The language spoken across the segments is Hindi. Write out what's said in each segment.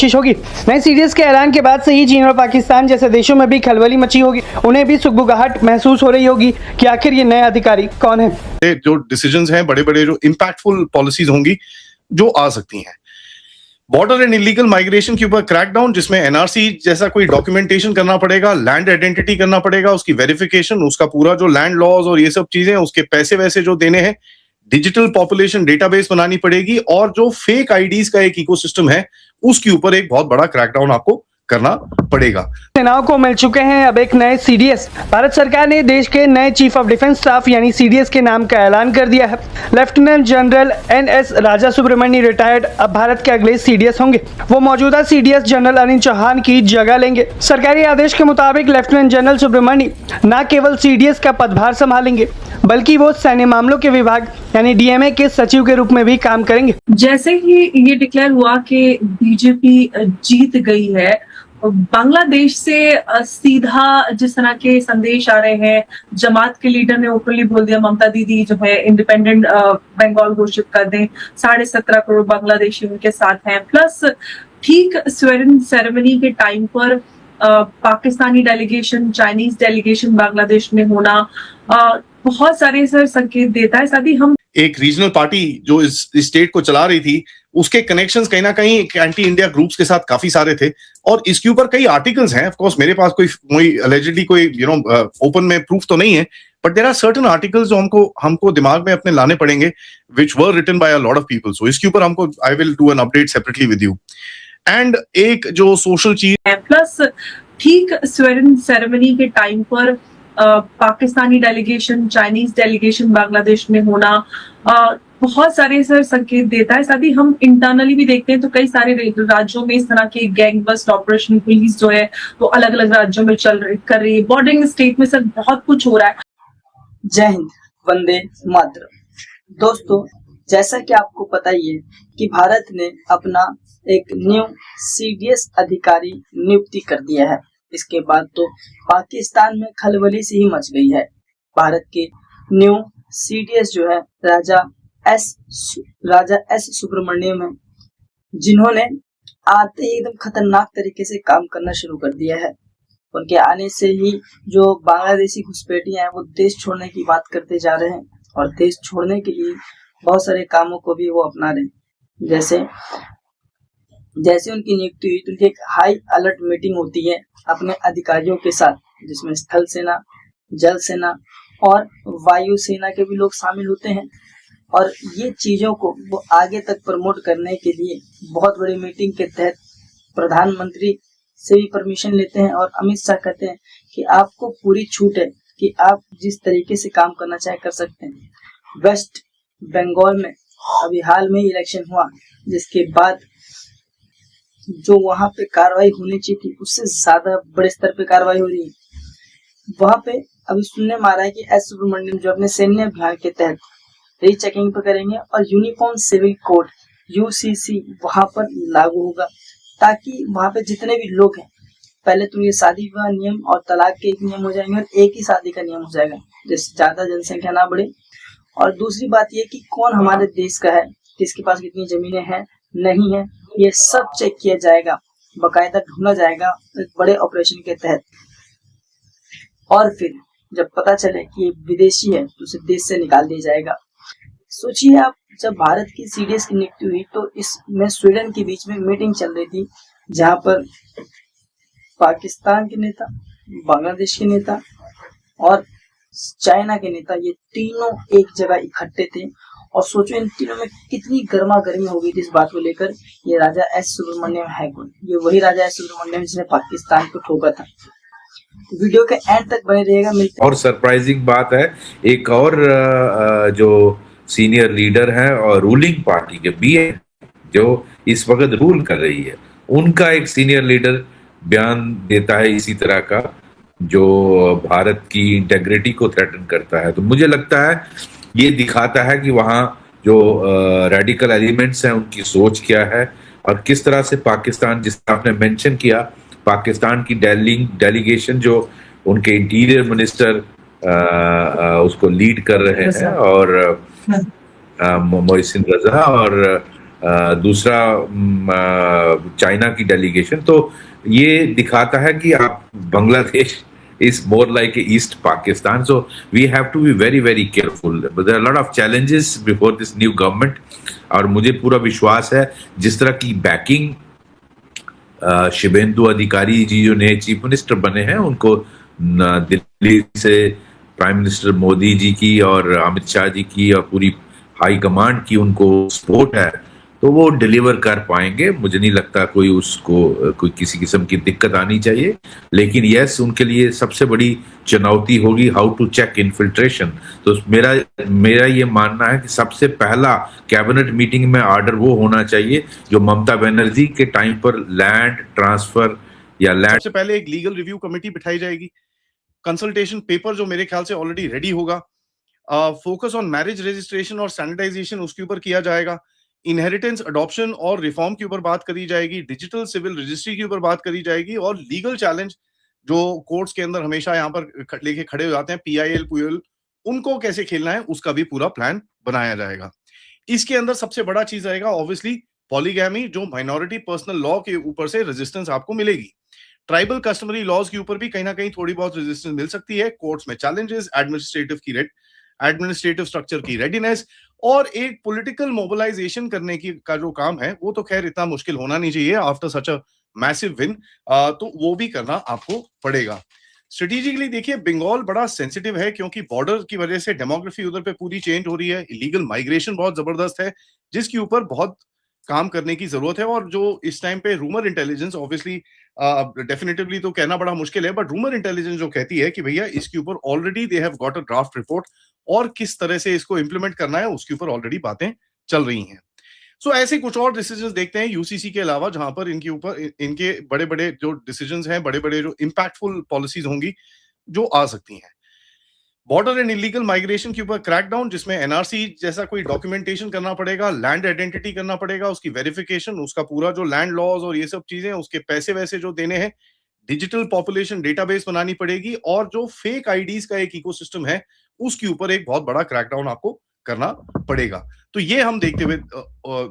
कोशिश होगी। नए सीडीएस के ऐलान के बाद से ही चीन और पाकिस्तान जैसे देशों में भी खलबली मची होगी। उन्हें भी सुगबुगाहट महसूस हो रही होगी कि आखिर ये नए अधिकारी कौन है। जो डिसीजंस हैं, बड़े बड़े जो इम्पैक्टफुल पॉलिसीज होंगी जो आ सकती हैं। बॉर्डर एंड इलीगल माइग्रेशन के ऊपर क्रैकडाउन, जिसमें एनआरसी जैसा कोई डॉक्यूमेंटेशन करना पड़ेगा, लैंड आइडेंटिटी करना पड़ेगा, उसकी वेरिफिकेशन, उसका पूरा जो लैंड लॉज और ये सब चीजें, उसके पैसे वैसे जो देने हैं, डिजिटल पॉपुलेशन डेटाबेस बनानी पड़ेगी, और जो फेक आईडीज का एक इकोसिस्टम है उसके ऊपर एक बहुत बड़ा क्रैकडाउन आपको करना पड़ेगा। सेनाओं को मिल चुके हैं अब एक नए सीडीएस। भारत सरकार ने देश के नए चीफ ऑफ डिफेंस स्टाफ यानी सीडीएस के नाम का ऐलान कर दिया है। लेफ्टिनेंट जनरल एनएस राजा सुब्रमण्यम रिटायर्ड अब भारत के अगले सीडीएस होंगे। वो मौजूदा सीडीएस जनरल अनिल चौहान की जगह लेंगे। सरकारी आदेश के मुताबिक लेफ्टिनेंट जनरल सुब्रमण्यम न केवल सीडीएस का पदभार संभालेंगे बल्कि वो सैन्य मामलों के विभाग यानी डीएमए के सचिव के रूप में भी काम करेंगे। जैसे ही ये डिक्लेयर हुआ कि बीजेपी जीत गई है, बांग्लादेश से सीधा जिस तरह के संदेश आ रहे हैं, जमात के लीडर ने ओपनली बोल दिया ममता दीदी जो है इंडिपेंडेंट बंगाल घोषित कर दें, 17.5 करोड़ बांग्लादेशी उनके साथ हैं। प्लस ठीक स्वेरिंग सेरेमनी के टाइम पर Pakistani delegation, Chinese delegation Bangladesh में होना बहुत सारे संकेत देता है। साथ ही हम एक रीजनल पार्टी जो इस स्टेट को चला रही थी, उसके कनेक्शंस कहीं ना कहीं एंटी इंडिया ग्रुप्स के साथ काफी सारे थे, और इसके ऊपर कई आर्टिकल्स हैं। ऑफ कोर्स मेरे पास कोई अलेजिडली कोई ओपन में प्रूफ तो नहीं है, but there are certain articles जो हमको दिमाग में अपने लाने पड़ेंगे, which were written by a lot of people. So इसके ऊपर हमको I will do an update separately with you. And एक जो सोशल चीज प्लस ठीक स्वेरिंग सेरेमनी के टाइम पर Pakistani delegation, Chinese delegation Bangladesh में होना बहुत सारे संकेत देता है। साथ ही हम इंटरनली भी देखते हैं तो कई सारे राज्यों में इस तरह के गैंग बस्ट ऑपरेशन पुलिस जो है वो अलग अलग राज्यों में कर रही है। बॉर्डरिंग स्टेट में सर बहुत कुछ हो रहा है। जय हिंद, वंदे मातरम। दोस्तों, जैसा कि आपको पता ही है कि भारत ने अपना एक न्यू सीडीएस अधिकारी नियुक्ति कर दिया है। इसके बाद तो पाकिस्तान में खलबली से ही मच गई है। भारत के न्यू सीडीएस जो है राजा एस सुब्रमण्यम है, जिन्होंने आते ही एकदम खतरनाक तरीके से काम करना शुरू कर दिया है। उनके आने से ही जो बांग्लादेशी घुसपैठियां हैं वो देश छोड़ने की बात करते जा रहे हैं, और देश छोड़ने के लिए बहुत सारे कामों को भी वो अपना रहे हैं। जैसे उनकी नियुक्ति हुई तो उनकी एक हाई अलर्ट मीटिंग होती है अपने अधिकारियों के साथ, जिसमें स्थल सेना, जल सेना और वायु सेना के भी लोग शामिल होते हैं। और ये चीजों को वो आगे तक प्रमोट करने के लिए बहुत बड़ी मीटिंग के तहत प्रधानमंत्री से भी परमिशन लेते हैं, और अमित शाह कहते हैं कि आपको पूरी छूट है कि आप जिस तरीके से काम करना चाहे कर सकते हैं। वेस्ट बंगाल में अभी हाल में इलेक्शन हुआ, जिसके बाद जो वहां पे कार्रवाई होनी चाहिए थी उससे ज्यादा बड़े स्तर पे कार्रवाई हो रही है। वहां पे अभी सुनने में आ रहा है कि एस सुब्रमण्यम जो अपने सैन्य अभियान के तहत रीचेकिंग पे करेंगे, और यूनिफॉर्म सिविल कोड यूसीसी वहां पर लागू होगा, ताकि वहां पे जितने भी लोग हैं, पहले तो ये शादी विवाह नियम और तलाक के एक नियम हो जाएंगे, और एक ही शादी का नियम हो जाएगा जिससे ज्यादा जनसंख्या ना बढ़े। और दूसरी बात ये कि कौन हमारे देश का है, किसके पास कितनी जमीनें हैं, नहीं है, ये सब चेक किया जाएगा, बकायदा ढूंढा जाएगा एक बड़े ऑपरेशन के तहत। और फिर जब पता चले कि ये विदेशी है तो उसे देश से निकाल दिया जाएगा। सोचिए आप, जब भारत की सीडीएस की नियुक्ति हुई तो इसमें स्वीडन के बीच में मीटिंग चल रही थी, जहां पर पाकिस्तान के नेता, बांग्लादेश के नेता और चाइना के नेता, ये तीनों एक जगह इकट्ठे थे। और सोचो इन तीनों में कितनी गर्मा गर्मी हो गई थी इस बात को लेकर, ये राजा एस सुब्रमण्यम है कौन? ये वही राजा एस सुब्रमण्यम जिसने पाकिस्तान को ठोका था। वीडियो के एंड तक बने रहिएगा। मिलते और सरप्राइजिंग बात है, एक और जो सीनियर लीडर है और रूलिंग पार्टी के भी है जो इस वक्त रूल कर रही है, उनका एक सीनियर लीडर बयान देता है इसी तरह का, जो भारत की इंटेग्रिटी को थ्रेटन करता है। तो मुझे लगता है ये दिखाता है कि वहाँ जो रेडिकल एलिमेंट्स हैं उनकी सोच क्या है, और किस तरह से पाकिस्तान, जिस आपने मेंशन किया, पाकिस्तान की डेलीगेशन जो उनके इंटीरियर मिनिस्टर उसको लीड कर रहे हैं, और मोहसिन रजा, और दूसरा चाइना की डेलीगेशन। तो ये दिखाता है कि आप Bangladesh is more like East Pakistan. So we have to be very, very careful. But there are a lot of challenges before this new government. और मुझे पूरा विश्वास है जिस तरह की बैकिंग शुभेंदु अधिकारी जी जो नए चीफ मिनिस्टर बने हैं उनको दिल्ली से प्राइम मिनिस्टर मोदी जी की और अमित शाह जी की और पूरी हाई कमांड की उनको सपोर्ट है, तो वो डिलीवर कर पाएंगे। मुझे नहीं लगता कोई किसी किस्म की दिक्कत आनी चाहिए। लेकिन यस, उनके लिए सबसे बड़ी चुनौती होगी हाउ टू चेक इन्फिल्ट्रेशन। तो मेरा ये मानना है कि सबसे पहला कैबिनेट मीटिंग में ऑर्डर वो होना चाहिए जो ममता बनर्जी के टाइम पर लैंड ट्रांसफर या लैंड सबसे पहले एक लीगल रिव्यू कमेटी बिठाई जाएगी। कंसल्टेशन पेपर जो मेरे ख्याल से ऑलरेडी रेडी होगा। फोकस ऑन मैरिज रजिस्ट्रेशन और सैनिटाइजेशन उसके ऊपर किया जाएगा। इनहेरिटेंस, अडॉप्शन और रिफॉर्म के ऊपर बात करी जाएगी। डिजिटल सिविल रजिस्ट्री के ऊपर बात करी जाएगी। और लीगल चैलेंज जो कोर्ट्स के अंदर हमेशा यहाँ पर लेके खड़े हो जाते हैं, PIL, PUL, उनको कैसे खेलना है उसका भी पूरा प्लान बनाया जाएगा। इसके अंदर सबसे बड़ा चीज रहेगा ऑब्वियसली पॉलीगैमी, जो माइनॉरिटी पर्सनल लॉ के ऊपर से रेजिस्टेंस आपको मिलेगी। ट्राइबल कस्टमरी लॉज के ऊपर भी कहीं ना कहीं थोड़ी बहुत रेजिस्टेंस मिल सकती है। कोर्ट्स में चैलेंजेस, एडमिनिस्ट्रेटिव स्ट्रक्चर की रेडीनेस और एक पॉलिटिकल मोबिलाइजेशन करने की का जो काम है वो तो खैर इतना मुश्किल होना नहीं चाहिए after such a massive win. तो वो भी करना आपको पड़ेगा। स्ट्रेटेजिकली देखिए, बंगाल बड़ा सेंसिटिव है क्योंकि बॉर्डर की वजह से डेमोग्राफी उधर पे पूरी चेंज हो रही है। इलीगल माइग्रेशन बहुत जबरदस्त है जिसके ऊपर बहुत काम करने की जरूरत है। और जो इस टाइम पे रूमर इंटेलिजेंस, ऑब्वियसली डेफिनेटिवली तो कहना बड़ा मुश्किल है, बट रूमर इंटेलिजेंस जो कहती है कि भैया इसके ऊपर already they have got a draft report और किस तरह से इसको इंप्लीमेंट करना है उसके ऊपर ऑलरेडी बातें चल रही हैं। सो ऐसे कुछ और डिसीजंस देखते हैं यूसीसी के अलावा, जहां पर इनके ऊपर इनके बड़े बड़े जो डिसीजंस हैं, बड़े बड़े जो इंपैक्टफुल पॉलिसीज होंगी जो आ सकती हैं। बॉर्डर एंड इलीगल माइग्रेशन के ऊपर क्रैकडाउन, जिसमें एनआरसी जैसा कोई डॉक्यूमेंटेशन करना पड़ेगा, लैंड आइडेंटिटी करना पड़ेगा, उसकी वेरिफिकेशन, उसका पूरा जो लैंड लॉज और ये सब चीजें, उसके पैसे वैसे जो देने हैं, डिजिटल पॉपुलेशन डेटाबेस बनानी पड़ेगी और जो फेक आईडीज का एक इकोसिस्टम है उसके ऊपर एक बहुत बड़ा क्रैकडाउन आपको करना पड़ेगा। तो ये हम देखते हुए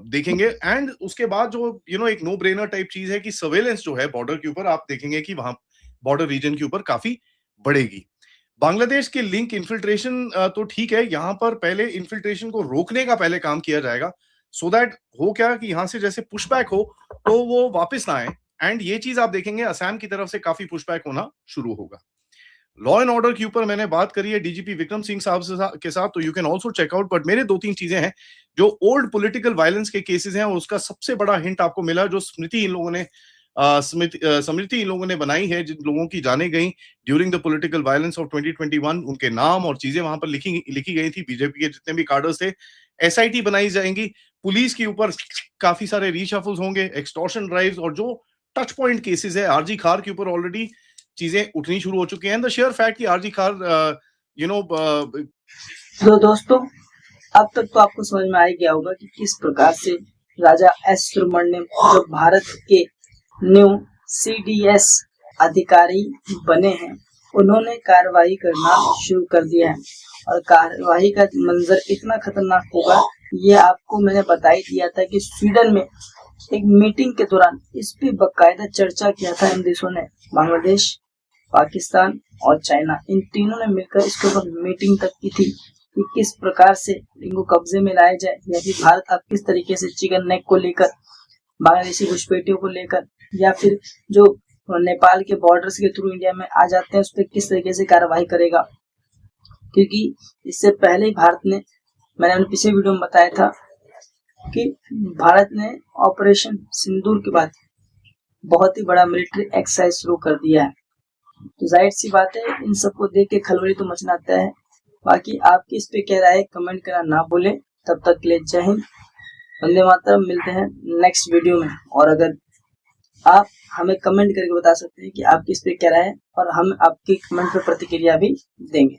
देखेंगे। एंड उसके बाद जो एक नो ब्रेनर टाइप चीज है कि सर्वेलेंस जो है बॉर्डर के ऊपर, आप देखेंगे कि वहां बॉर्डर रीजन के ऊपर काफी बढ़ेगी। बांग्लादेश के लिंक इन्फिल्ट्रेशन तो ठीक है, यहां पर पहले इन्फिल्ट्रेशन को रोकने का पहले काम किया जाएगा सो दैट हो क्या कि यहां से जैसे पुशबैक हो तो वो वापस ना आए। एंड ये चीज आप देखेंगे असम की तरफ से काफी पुशबैक होना शुरू होगा। लॉ एंड ऑर्डर के ऊपर मैंने बात करी है डीजीपी विक्रम सिंह साहब के साथ, तो you can also check out. But मेरे 2-3 चीजें हैं जो ओल्ड पॉलिटिकल वायलेंस के केसेस हैं, उसका सबसे बड़ा हिंट आपको मिला जो स्मृति इन लोगों ने बनाई है, जिन लोगों की जाने गई during the political violence of 2021, उनके नाम और चीजें वहां पर लिखी गई थी। बीजेपी के जितने भी कार्डर्स थे, SIT बनाई जाएंगी। पुलिस के ऊपर काफी सारे रीशफल्स होंगे, एक्सटॉर्शन ड्राइव्स और जो टच पॉइंट केसेस है, आरजी खार के ऊपर ऑलरेडी चीजें उठनी शुरू हो चुकी हैं। द शेयर फैक्ट कि आरजी खार तो दोस्तों, अब तक तो आपको समझ में आ ही गया होगा कि किस प्रकार से राजा एस सुब्रमण्यम जो भारत के न्यू CDS अधिकारी बने हैं, उन्होंने कार्रवाई करना शुरू कर दिया है। और कार्रवाई का मंजर इतना खतरनाक होगा, ये आपको मैंने बता ही दिया था कि स्वीडन में एक मीटिंग के दौरान इस पे बकायदा चर्चा किया था। इन देशों ने, बांग्लादेश, पाकिस्तान और चाइना, इन तीनों ने मिलकर इसके ऊपर मीटिंग तक की थी कि किस प्रकार से इनको कब्जे में लाया जाए, या फिर भारत अब किस तरीके से चिकन नेक को लेकर, बांग्लादेशी घुसपैठियों को लेकर, या फिर जो नेपाल के बॉर्डर्स के थ्रू इंडिया में आ जाते हैं उस पर किस तरीके से कार्रवाई करेगा। क्योंकि इससे पहले ही भारत ने, मैंने अपने पिछले वीडियो में बताया था कि भारत ने ऑपरेशन सिंदूर के बाद बहुत ही बड़ा मिलिट्री एक्सरसाइज शुरू कर दिया है। तो जाहिर सी बात है, इन सबको देख के खलबली तो मचना आता है। बाकी आपकी इस पे क्या राय है, कमेंट करना ना भूलें। तब तक के लिए जय हिंद, वंदे मातरम। मिलते हैं नेक्स्ट वीडियो में। और अगर आप हमें कमेंट करके बता सकते हैं कि आपकी इस पे क्या राय है, और हम आपकी कमेंट पे प्रतिक्रिया भी देंगे।